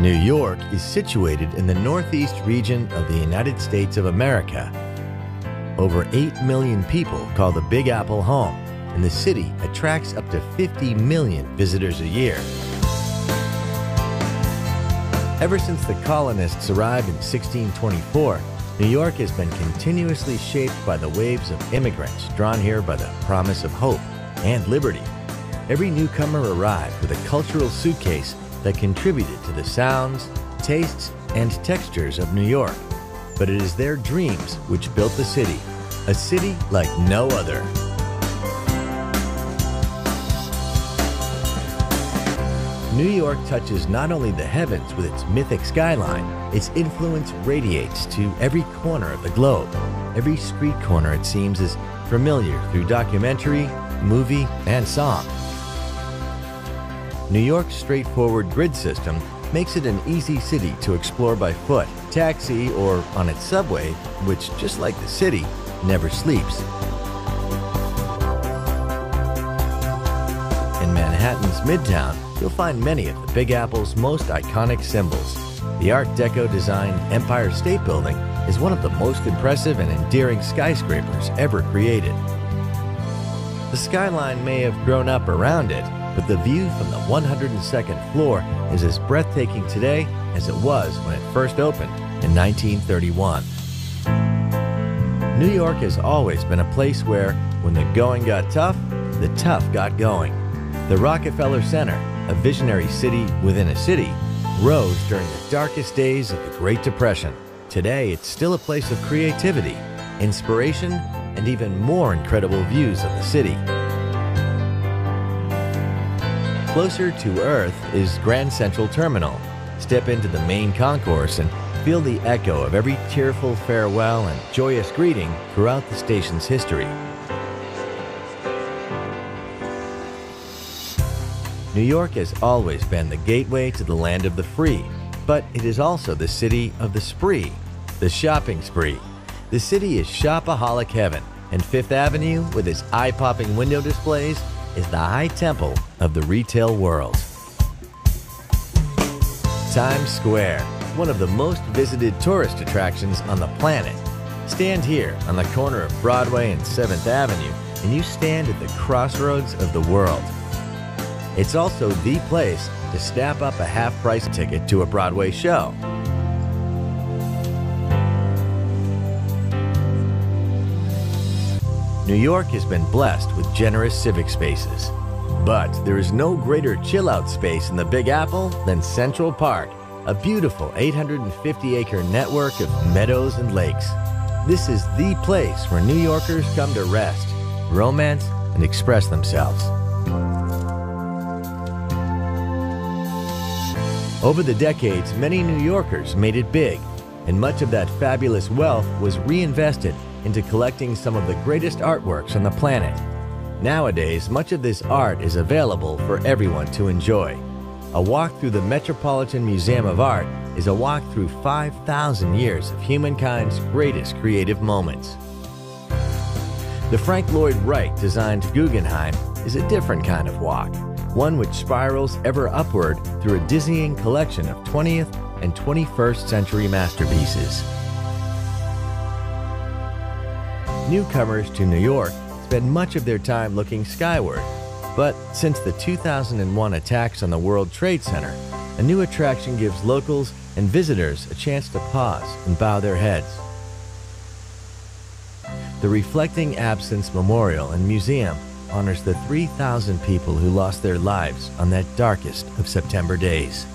New York is situated in the northeast region of the United States of America. Over 8 million people call the Big Apple home, and the city attracts up to 50 million visitors a year. Ever since the colonists arrived in 1624, New York has been continuously shaped by the waves of immigrants drawn here by the promise of hope and liberty. Every newcomer arrived with a cultural suitcase that contributed to the sounds, tastes, and textures of New York. But it is their dreams which built the city, a city like no other. New York touches not only the heavens with its mythic skyline, its influence radiates to every corner of the globe. Every street corner, it seems, is familiar through documentary, movie, and song. New York's straightforward grid system makes it an easy city to explore by foot, taxi, or on its subway, which, just like the city, never sleeps. In Manhattan's Midtown, you'll find many of the Big Apple's most iconic symbols. The Art Deco-designed Empire State Building is one of the most impressive and endearing skyscrapers ever created. The skyline may have grown up around it, but the view from the 102nd floor is as breathtaking today as it was when it first opened in 1931. New York has always been a place where, when the going got tough, the tough got going. The Rockefeller Center, a visionary city within a city, rose during the darkest days of the Great Depression. Today, it's still a place of creativity, inspiration, and even more incredible views of the city. Closer to Earth is Grand Central Terminal. Step into the main concourse and feel the echo of every tearful farewell and joyous greeting throughout the station's history. New York has always been the gateway to the land of the free, but it is also the city of the spree, the shopping spree. The city is shopaholic heaven, and Fifth Avenue, with its eye-popping window displays, is the high temple of the retail world. Times Square, one of the most visited tourist attractions on the planet. Stand here on the corner of Broadway and 7th Avenue, and you stand at the crossroads of the world. It's also the place to snap up a half-price ticket to a Broadway show. New York has been blessed with generous civic spaces. But there is no greater chill-out space in the Big Apple than Central Park, a beautiful 850-acre network of meadows and lakes. This is the place where New Yorkers come to rest, romance, and express themselves. Over the decades, many New Yorkers made it big, and much of that fabulous wealth was reinvested into collecting some of the greatest artworks on the planet. Nowadays, much of this art is available for everyone to enjoy. A walk through the Metropolitan Museum of Art is a walk through 5,000 years of humankind's greatest creative moments. The Frank Lloyd Wright designed Guggenheim is a different kind of walk, one which spirals ever upward through a dizzying collection of 20th and 21st century masterpieces. Newcomers to New York spend much of their time looking skyward, but since the 2001 attacks on the World Trade Center, a new attraction gives locals and visitors a chance to pause and bow their heads. The Reflecting Absence Memorial and Museum honors the 3,000 people who lost their lives on that darkest of September days.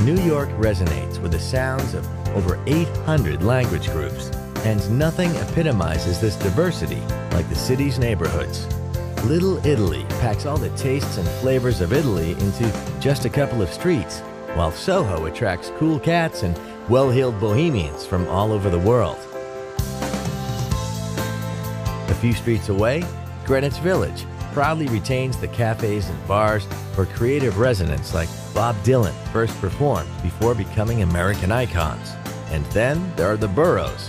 New York resonates with the sounds of over 800 language groups, and nothing epitomizes this diversity like the city's neighborhoods. Little Italy packs all the tastes and flavors of Italy into just a couple of streets, while Soho attracts cool cats and well-heeled bohemians from all over the world. A few streets away, Greenwich Village proudly retains the cafes and bars where creative residents like Bob Dylan first performed before becoming American icons. And then there are the boroughs.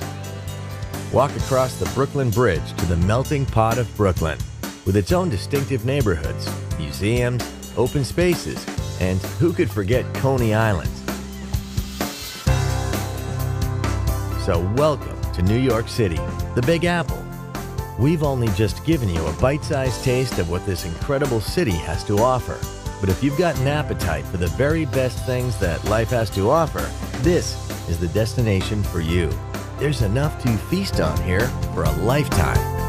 Walk across the Brooklyn Bridge to the melting pot of Brooklyn, with its own distinctive neighborhoods, museums, open spaces, and who could forget Coney Island? So welcome to New York City, the Big Apple. We've only just given you a bite-sized taste of what this incredible city has to offer. But if you've got an appetite for the very best things that life has to offer, this is the destination for you. There's enough to feast on here for a lifetime.